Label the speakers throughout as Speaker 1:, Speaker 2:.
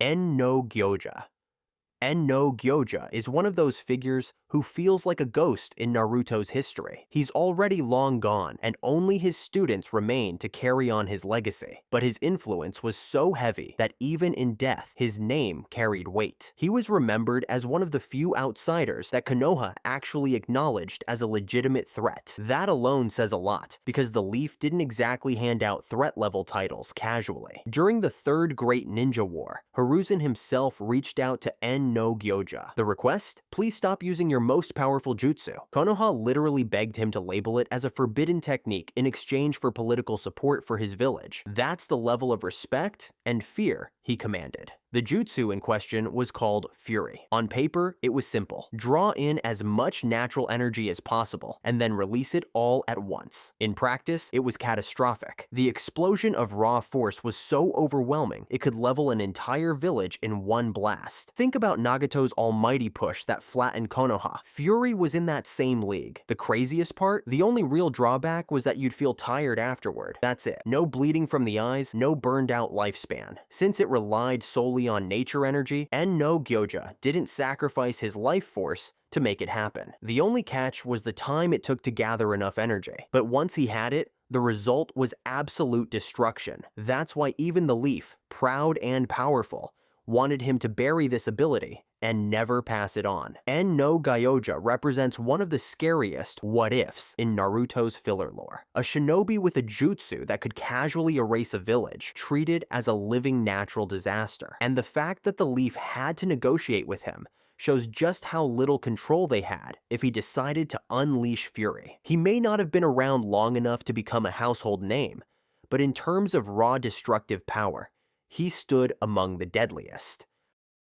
Speaker 1: No Gyoja. No Gyoja is one of those figures who feels like a ghost in Naruto's history. He's already long gone, and only his students remain to carry on his legacy. But his influence was so heavy that even in death, his name carried weight. He was remembered as one of the few outsiders that Konoha actually acknowledged as a legitimate threat. That alone says a lot, because the Leaf didn't exactly hand out threat-level titles casually. During the Third Great Ninja War, Hiruzen himself reached out to no Gyoja. The request? Please stop using your most powerful jutsu. Konoha literally begged him to label it as a forbidden technique in exchange for political support for his village. That's the level of respect and fear he commanded. The jutsu in question was called Fury. On paper, it was simple. Draw in as much natural energy as possible, and then release it all at once. In practice, it was catastrophic. The explosion of raw force was so overwhelming, it could level an entire village in one blast. Think about Nagato's almighty push that flattened Konoha. Fury was in that same league. The craziest part? The only real drawback was that you'd feel tired afterward. That's it. No bleeding from the eyes, no burned out lifespan. Since it relied solely on nature energy, no Gyoja didn't sacrifice his life force to make it happen. The only catch was the time it took to gather enough energy. But once he had it, the result was absolute destruction. That's why even the Leaf, proud and powerful, wanted him to bury this ability and never pass it on. No Gyoja represents one of the scariest what-ifs in Naruto's filler lore. A shinobi with a jutsu that could casually erase a village, treated as a living natural disaster. And the fact that the Leaf had to negotiate with him shows just how little control they had if he decided to unleash fury. He may not have been around long enough to become a household name, but in terms of raw destructive power, he stood among the deadliest.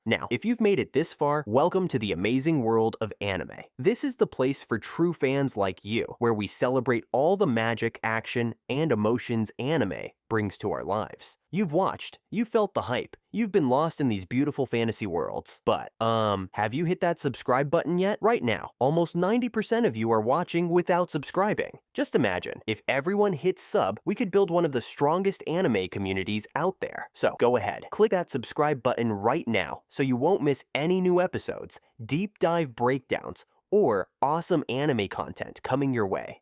Speaker 1: Now, if you've made it this far, welcome to the amazing world of anime. This is the place for true fans like you, where we celebrate all the magic, action, and emotions anime brings to our lives. You've watched, you've felt the hype, you've been lost in these beautiful fantasy worlds. But, have you hit that subscribe button yet? Right now, almost 90% of you are watching without subscribing. Just imagine, if everyone hit sub, we could build one of the strongest anime communities out there. So go ahead, click that subscribe button right now so you won't miss any new episodes, deep dive breakdowns, or awesome anime content coming your way.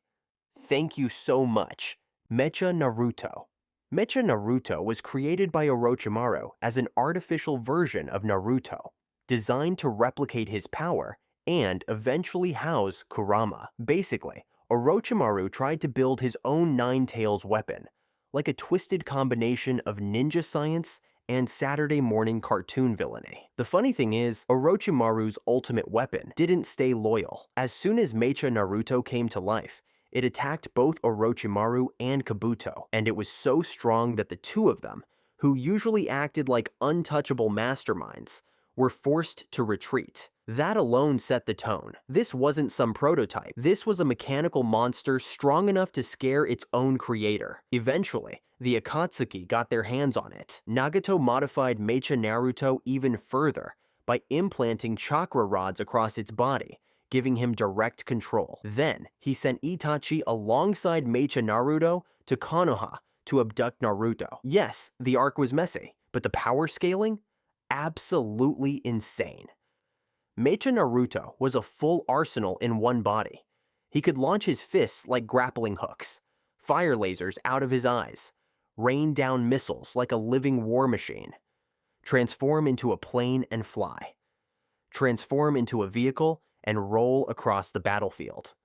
Speaker 1: Thank you so much. Mecha Naruto. Mecha Naruto was created by Orochimaru as an artificial version of Naruto, designed to replicate his power and eventually house Kurama. Basically, Orochimaru tried to build his own Nine-Tails weapon, like a twisted combination of ninja science and Saturday morning cartoon villainy. The funny thing is, Orochimaru's ultimate weapon didn't stay loyal. As soon as Mecha Naruto came to life, it attacked both Orochimaru and Kabuto, and it was so strong that the two of them, who usually acted like untouchable masterminds, were forced to retreat. That alone set the tone. This wasn't some prototype. This was a mechanical monster strong enough to scare its own creator. Eventually, the Akatsuki got their hands on it. Nagato modified Mecha Naruto even further by implanting chakra rods across its body, giving him direct control. Then, he sent Itachi alongside Mecha Naruto to Konoha to abduct Naruto. Yes, the arc was messy, but the power scaling? Absolutely insane. Mecha Naruto was a full arsenal in one body. He could launch his fists like grappling hooks, fire lasers out of his eyes, rain down missiles like a living war machine, transform into a plane and fly, transform into a vehicle and roll across the battlefield.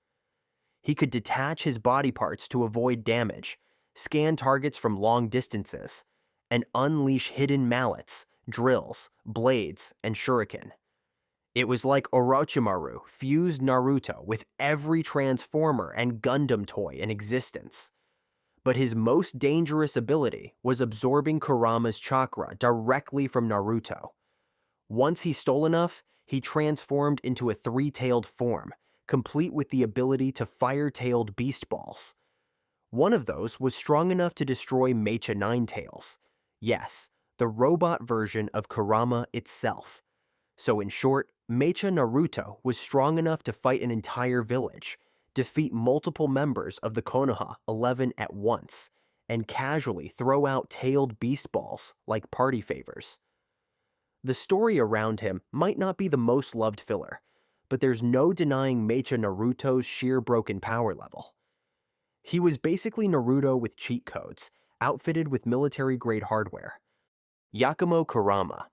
Speaker 1: He could detach his body parts to avoid damage, scan targets from long distances, and unleash hidden mallets, drills, blades, and shuriken. It was like Orochimaru fused Naruto with every Transformer and Gundam toy in existence. But his most dangerous ability was absorbing Kurama's chakra directly from Naruto. Once he stole enough, he transformed into a three-tailed form, complete with the ability to fire-tailed beast balls. One of those was strong enough to destroy Mecha Nine-Tails. Yes, the robot version of Kurama itself. So in short, Mecha Naruto was strong enough to fight an entire village, defeat multiple members of the Konoha 11 at once, and casually throw out tailed beast balls like party favors. The story around him might not be the most loved filler, but there's no denying Mecha Naruto's sheer broken power level. He was basically Naruto with cheat codes, outfitted with military-grade hardware. Yakumo Kurama.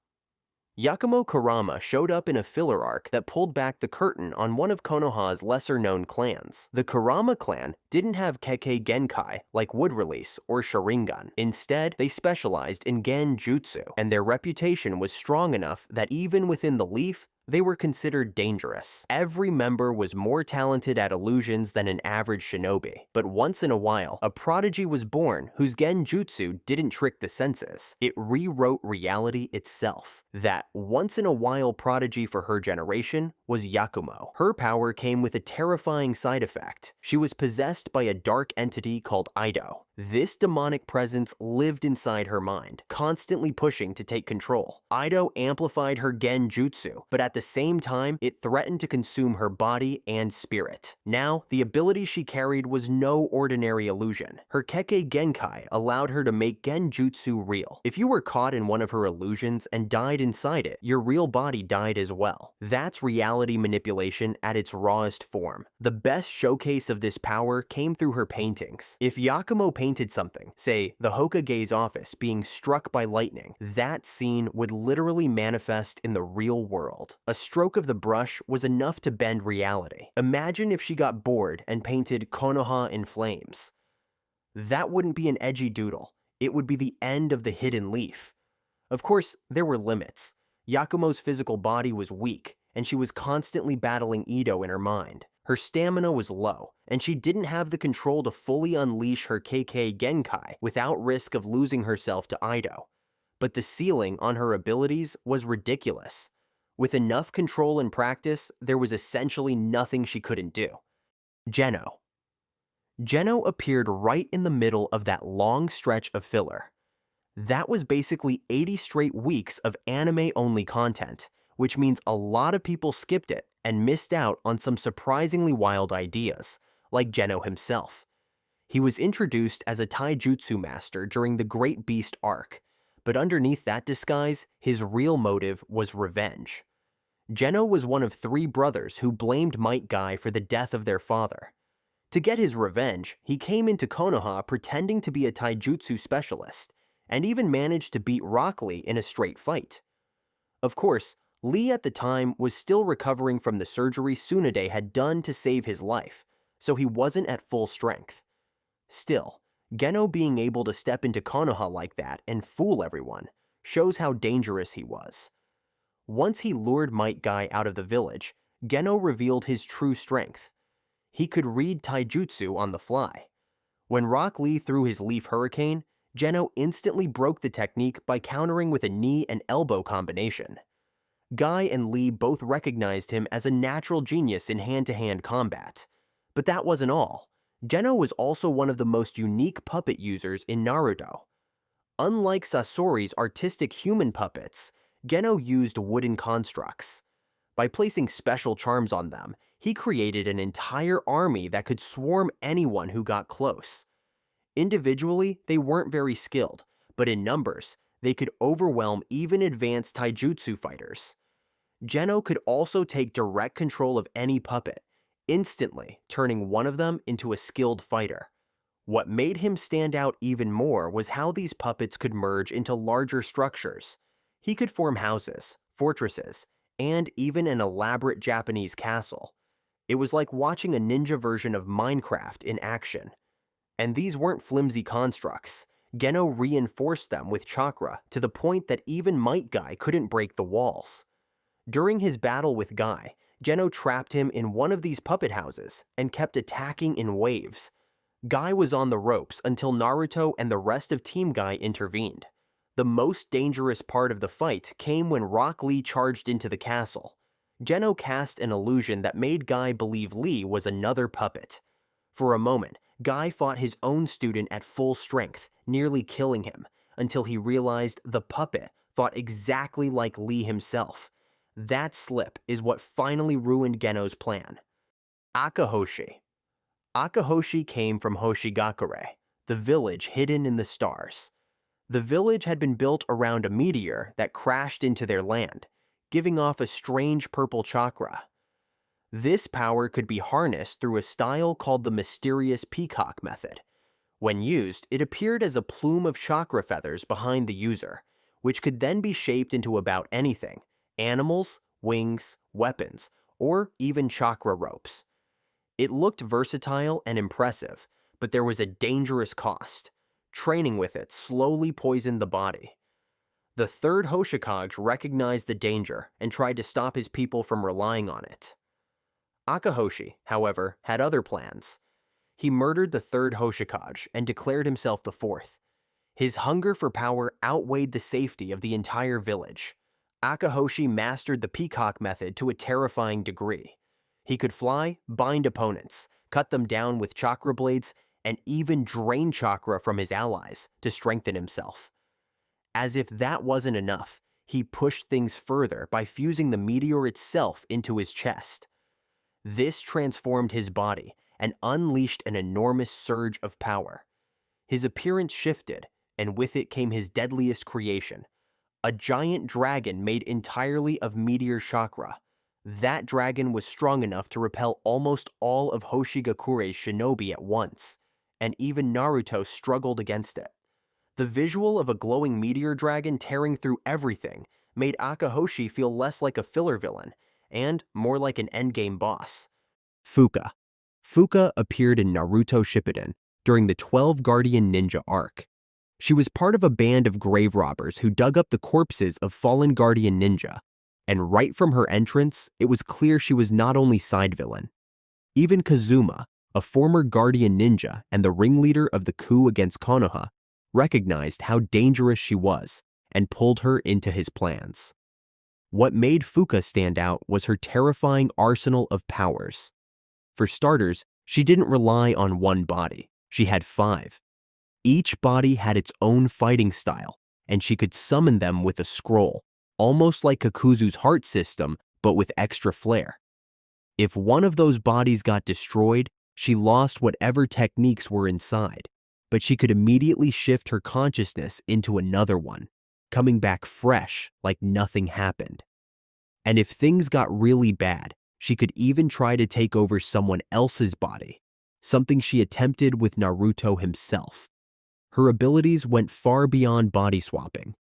Speaker 1: Yakumo Kurama showed up in a filler arc that pulled back the curtain on one of Konoha's lesser-known clans. The Kurama clan didn't have Kekkei Genkai like Wood Release or Sharingan. Instead, they specialized in Genjutsu, and their reputation was strong enough that even within the Leaf, they were considered dangerous. Every member was more talented at illusions than an average shinobi. But once in a while, a prodigy was born whose genjutsu didn't trick the senses. It rewrote reality itself. That once-in-a-while prodigy for her generation was Yakumo. Her power came with a terrifying side effect. She was possessed by a dark entity called Ido. This demonic presence lived inside her mind, constantly pushing to take control. Ido amplified her genjutsu, but at the same time, it threatened to consume her body and spirit. Now, the ability she carried was no ordinary illusion. Her Kekkei Genkai allowed her to make genjutsu real. If you were caught in one of her illusions and died inside it, your real body died as well. That's reality manipulation at its rawest form. The best showcase of this power came through her paintings. If Yakumo painted something, say the Hokage's office being struck by lightning, that scene would literally manifest in the real world. A stroke of the brush was enough to bend reality. Imagine if she got bored and painted Konoha in flames. That wouldn't be an edgy doodle. It would be the end of the hidden leaf. Of course, there were limits. Yakumo's physical body was weak, and she was constantly battling Ido in her mind. Her stamina was low, and she didn't have the control to fully unleash her Kekkei Genkai without risk of losing herself to Ido. But the ceiling on her abilities was ridiculous. With enough control and practice, there was essentially nothing she couldn't do. Genno. Genno appeared right in the middle of that long stretch of filler. That was basically 80 straight weeks of anime-only content, which means a lot of people skipped it and missed out on some surprisingly wild ideas, like Genno himself. He was introduced as a Taijutsu master during the Great Beast arc, but underneath that disguise, his real motive was revenge. Genno was one of 3 brothers who blamed Might Guy for the death of their father. To get his revenge, he came into Konoha pretending to be a Taijutsu specialist, and even managed to beat Rock Lee in a straight fight. Of course, Lee at the time was still recovering from the surgery Tsunade had done to save his life, so he wasn't at full strength. Still, Genno being able to step into Konoha like that and fool everyone shows how dangerous he was. Once he lured Might Guy out of the village, Genno revealed his true strength. He could read Taijutsu on the fly. When Rock Lee threw his Leaf Hurricane, Genno instantly broke the technique by countering with a knee and elbow combination. Guy and Lee both recognized him as a natural genius in hand-to-hand combat. But that wasn't all. Genno was also one of the most unique puppet users in Naruto. Unlike Sasori's artistic human puppets, Genno used wooden constructs. By placing special charms on them, he created an entire army that could swarm anyone who got close. Individually, they weren't very skilled, but in numbers, they could overwhelm even advanced Taijutsu fighters. Genno could also take direct control of any puppet, instantly turning one of them into a skilled fighter. What made him stand out even more was how these puppets could merge into larger structures. He could form houses, fortresses, and even an elaborate Japanese castle. It was like watching a ninja version of Minecraft in action. And these weren't flimsy constructs. Genno reinforced them with chakra to the point that even Might Guy couldn't break the walls. During his battle with Guy, Genno trapped him in one of these puppet houses and kept attacking in waves. Guy was on the ropes until Naruto and the rest of Team Guy intervened. The most dangerous part of the fight came when Rock Lee charged into the castle. Genno cast an illusion that made Guy believe Lee was another puppet. For a moment, Guy fought his own student at full strength, nearly killing him, until he realized the puppet fought exactly like Lee himself. That slip is what finally ruined Genno's plan. Akahoshi. Akahoshi came from Hoshigakure, the village hidden in the stars. The village had been built around a meteor that crashed into their land, giving off a strange purple chakra. This power could be harnessed through a style called the mysterious peacock method. When used, it appeared as a plume of chakra feathers behind the user, which could then be shaped into about anything: animals, wings, weapons, or even chakra ropes. It looked versatile and impressive, but there was a dangerous cost. Training with it slowly poisoned the body. The third Hoshikage recognized the danger and tried to stop his people from relying on it. Akahoshi, however, had other plans. He murdered the third Hoshikage and declared himself the fourth. His hunger for power outweighed the safety of the entire village. Akahoshi mastered the peacock method to a terrifying degree. He could fly, bind opponents, cut them down with chakra blades, and even drain chakra from his allies to strengthen himself. As if that wasn't enough, he pushed things further by fusing the meteor itself into his chest. This transformed his body and unleashed an enormous surge of power. His appearance shifted, and with it came his deadliest creation, a giant dragon made entirely of meteor chakra. That dragon was strong enough to repel almost all of Hoshigakure's shinobi at once, and even Naruto struggled against it. The visual of a glowing meteor dragon tearing through everything made Akahoshi feel less like a filler villain and more like an endgame boss. Fuka. Fuka appeared in Naruto Shippuden during the 12 Guardian Ninja arc. She was part of a band of grave robbers who dug up the corpses of fallen Guardian Ninja, and right from her entrance, it was clear she was not only side villain. Even Kazuma, a former Guardian Ninja and the ringleader of the coup against Konoha, recognized how dangerous she was and pulled her into his plans. What made Fuka stand out was her terrifying arsenal of powers. For starters, she didn't rely on one body. She had 5. Each body had its own fighting style, and she could summon them with a scroll, almost like Kakuzu's heart system, but with extra flair. If one of those bodies got destroyed, she lost whatever techniques were inside, but she could immediately shift her consciousness into another one, coming back fresh like nothing happened. And if things got really bad, she could even try to take over someone else's body, something she attempted with Naruto himself. Her abilities went far beyond body swapping.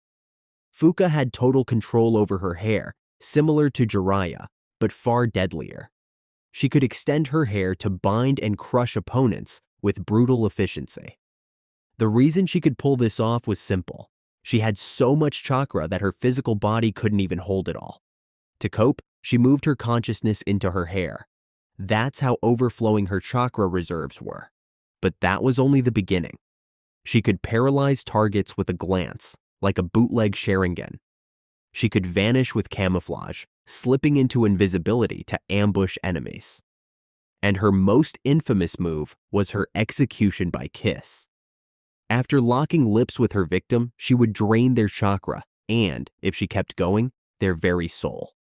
Speaker 1: Fuka had total control over her hair, similar to Jiraiya, but far deadlier. She could extend her hair to bind and crush opponents with brutal efficiency. The reason she could pull this off was simple. She had so much chakra that her physical body couldn't even hold it all. To cope, she moved her consciousness into her hair. That's how overflowing her chakra reserves were. But that was only the beginning. She could paralyze targets with a glance, like a bootleg Sharingan. She could vanish with camouflage, slipping into invisibility to ambush enemies. And her most infamous move was her execution by kiss. After locking lips with her victim, she would drain their chakra and, if she kept going, their very soul.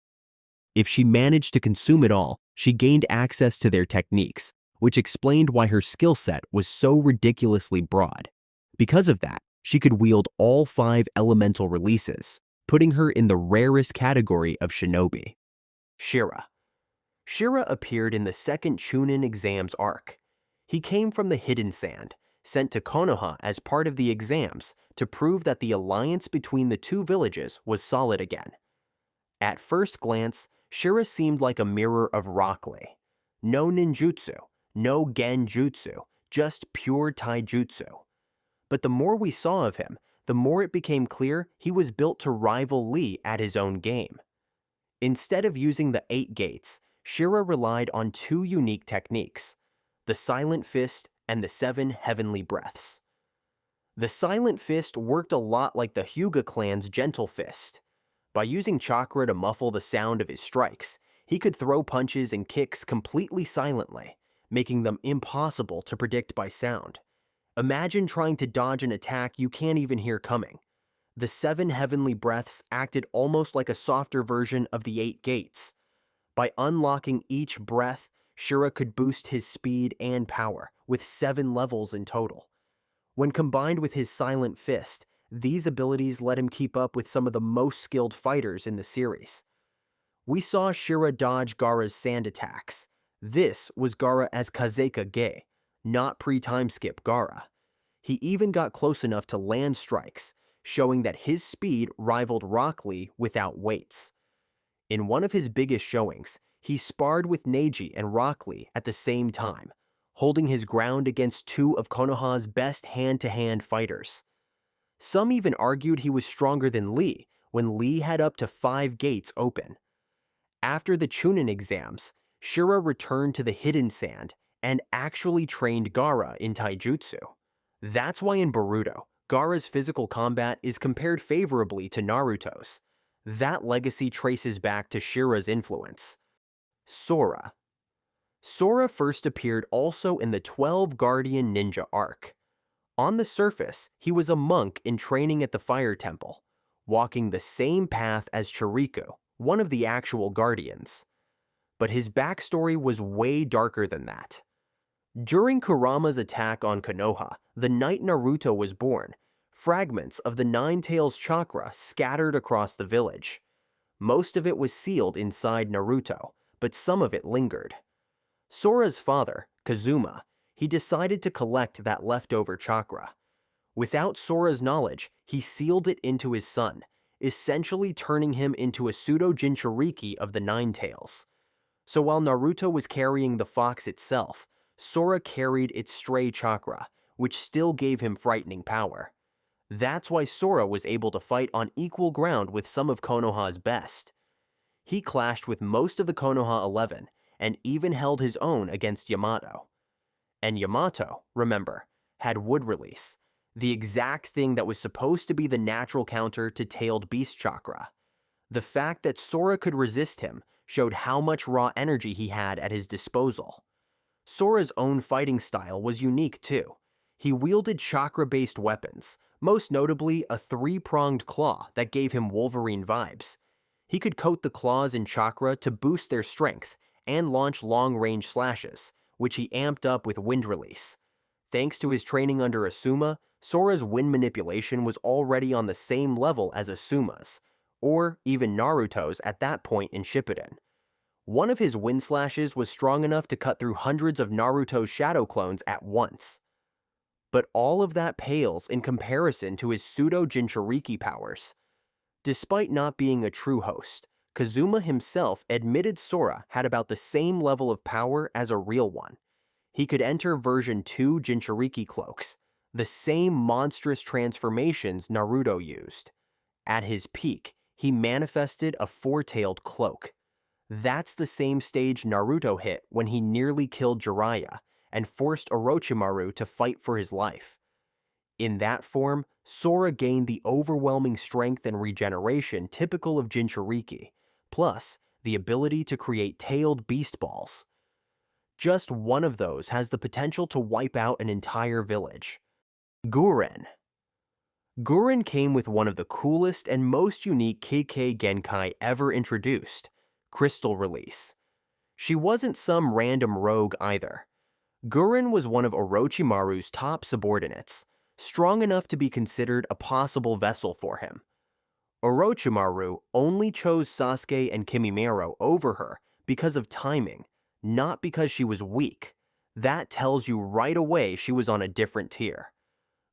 Speaker 1: If she managed to consume it all, she gained access to their techniques, which explained why her skill set was so ridiculously broad. Because of that, she could wield all 5 elemental releases, putting her in the rarest category of shinobi. Shira. Shira appeared in the second Chunin exams arc. He came from the Hidden Sand, sent to Konoha as part of the exams to prove that the alliance between the two villages was solid again. At first glance, Shira seemed like a mirror of Rock Lee. No ninjutsu, no genjutsu, just pure taijutsu. But the more we saw of him, the more it became clear he was built to rival Lee at his own game. Instead of using the 8 gates, Shira relied on 2 unique techniques, the Silent Fist and the 7 Heavenly Breaths. The Silent Fist worked a lot like the Hyuga clan's Gentle Fist. By using chakra to muffle the sound of his strikes, he could throw punches and kicks completely silently, making them impossible to predict by sound. Imagine trying to dodge an attack you can't even hear coming. The 7 Heavenly Breaths acted almost like a softer version of the 8 gates. By unlocking each breath, Shira could boost his speed and power, with 7 levels in total. When combined with his Silent Fist, These abilities let him keep up with some of the most skilled fighters in the series. We saw Shira dodge Gaara's sand attacks. This was Gaara as Kazeka Ge, not pre-time skip Gaara. He even got close enough to land strikes, showing that his speed rivaled Rock Lee without weights. In one of his biggest showings, he sparred with Neji and Rock Lee at the same time, holding his ground against two of Konoha's best hand-to-hand fighters. Some even argued he was stronger than Lee when Lee had up to 5 gates open. After the Chunin exams, Shira returned to the Hidden Sand and actually trained Gaara in Taijutsu. That's why in Boruto, Gaara's physical combat is compared favorably to Naruto's. That legacy traces back to Shira's influence. Sora. Sora first appeared also in the 12 Guardian Ninja arc. On the surface, he was a monk in training at the Fire Temple, walking the same path as Chiriku, one of the actual Guardians. But his backstory was way darker than that. During Kurama's attack on Konoha, the night Naruto was born, fragments of the Nine Tails chakra scattered across the village. Most of it was sealed inside Naruto, but some of it lingered. Sora's father, Kazuma, he decided to collect that leftover chakra. Without Sora's knowledge, he sealed it into his son, essentially turning him into a pseudo-Jinchuriki of the Nine Tails. So while Naruto was carrying the fox itself, Sora carried its stray chakra, which still gave him frightening power. That's why Sora was able to fight on equal ground with some of Konoha's best. He clashed with most of the Konoha 11, and even held his own against Yamato. And Yamato, remember, had Wood Release, the exact thing that was supposed to be the natural counter to Tailed Beast Chakra. The fact that Sora could resist him showed how much raw energy he had at his disposal. Sora's own fighting style was unique too. He wielded chakra-based weapons, most notably a 3-pronged claw that gave him Wolverine vibes. He could coat the claws in chakra to boost their strength and launch long-range slashes, which he amped up with Wind Release. Thanks to his training under Asuma, Sora's wind manipulation was already on the same level as Asuma's, or even Naruto's at that point in Shippuden. One of his wind slashes was strong enough to cut through hundreds of Naruto's shadow clones at once. But all of that pales in comparison to his pseudo-Jinchuriki powers. Despite not being a true host, Kazuma himself admitted Sora had about the same level of power as a real one. He could enter version 2 Jinchuriki cloaks, the same monstrous transformations Naruto used. At his peak, he manifested a 4-tailed cloak. That's the same stage Naruto hit when he nearly killed Jiraiya and forced Orochimaru to fight for his life. In that form, Sora gained the overwhelming strength and regeneration typical of Jinchuriki, plus the ability to create tailed beast balls. Just one of those has the potential to wipe out an entire village. Guren. Guren came with one of the coolest and most unique Kekkei Genkai ever introduced, Crystal Release. She wasn't some random rogue either. Guren was one of Orochimaru's top subordinates, strong enough to be considered a possible vessel for him. Orochimaru only chose Sasuke and Kimimaro over her because of timing, not because she was weak. That tells you right away she was on a different tier.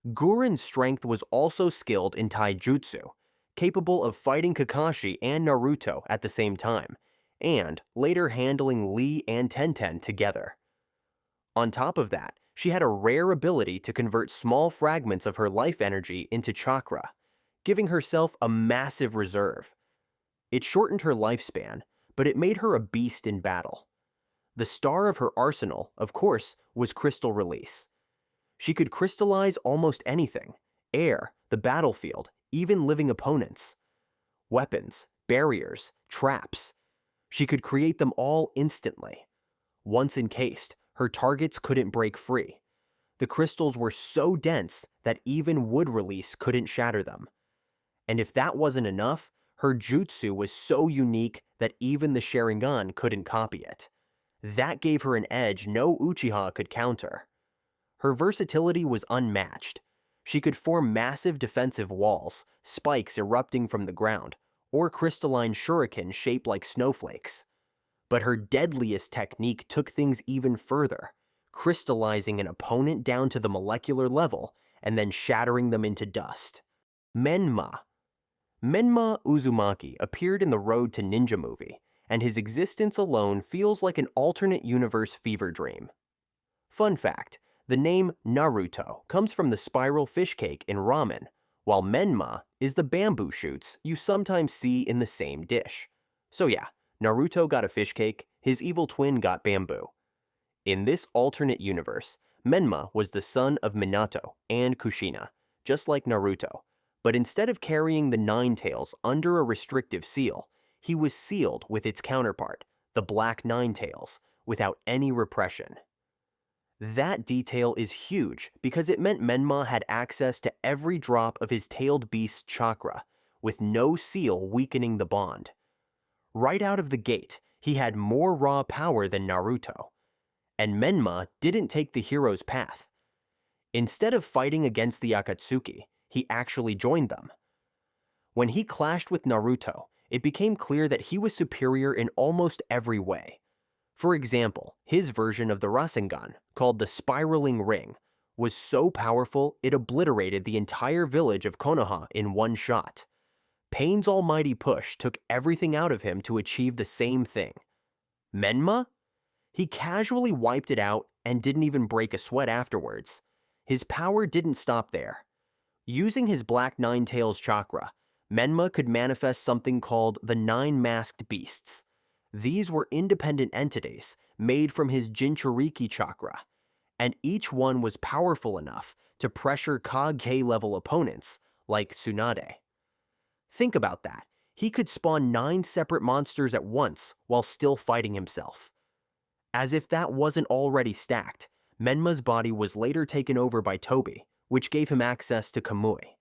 Speaker 1: Guren's strength was also skilled in Taijutsu, capable of fighting Kakashi and Naruto at the same time, and later handling Lee and Tenten together. On top of that, she had a rare ability to convert small fragments of her life energy into chakra, giving herself a massive reserve. It shortened her lifespan, but it made her a beast in battle. The star of her arsenal, of course, was Crystal Release. She could crystallize almost anything: air, the battlefield, even living opponents. Weapons, barriers, traps. She could create them all instantly. Once encased, her targets couldn't break free. The crystals were so dense that even Wood Release couldn't shatter them. And if that wasn't enough, her jutsu was so unique that even the Sharingan couldn't copy it. That gave her an edge no Uchiha could counter. Her versatility was unmatched. She could form massive defensive walls, spikes erupting from the ground, or crystalline shurikens shaped like snowflakes. But her deadliest technique took things even further, crystallizing an opponent down to the molecular level and then shattering them into dust. Menma. Menma Uzumaki appeared in the Road to Ninja movie, and his existence alone feels like an alternate universe fever dream. Fun fact, the name Naruto comes from the spiral fish cake in ramen, while Menma is the bamboo shoots you sometimes see in the same dish. So yeah, Naruto got a fish cake, his evil twin got bamboo. In this alternate universe, Menma was the son of Minato and Kushina, just like Naruto. But instead of carrying the Nine Tails under a restrictive seal, he was sealed with its counterpart, the Black Nine Tails, without any repression. That detail is huge because it meant Menma had access to every drop of his tailed beast's chakra, with no seal weakening the bond. Right out of the gate, he had more raw power than Naruto. And Menma didn't take the hero's path. Instead of fighting against the Akatsuki, he actually joined them. When he clashed with Naruto, it became clear that he was superior in almost every way. For example, his version of the Rasengan, called the Spiraling Ring, was so powerful it obliterated the entire village of Konoha in one shot. Pain's almighty push took everything out of him to achieve the same thing. Menma? He casually wiped it out and didn't even break a sweat afterwards. His power didn't stop there. Using his Black Nine Tails chakra, Menma could manifest something called the Nine Masked Beasts. These were independent entities made from his Jinchuriki chakra, and each one was powerful enough to pressure Kage level opponents like Tsunade. Think about that. He could spawn 9 separate monsters at once while still fighting himself. As if that wasn't already stacked, Menma's body was later taken over by Tobi, which gave him access to Kamui.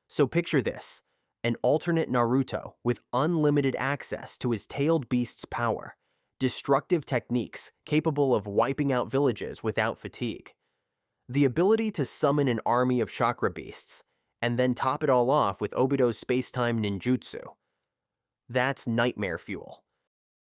Speaker 1: So picture this, an alternate Naruto with unlimited access to his tailed beast's power, destructive techniques capable of wiping out villages without fatigue, the ability to summon an army of chakra beasts, and then top it all off with Obito's space-time ninjutsu. That's nightmare fuel.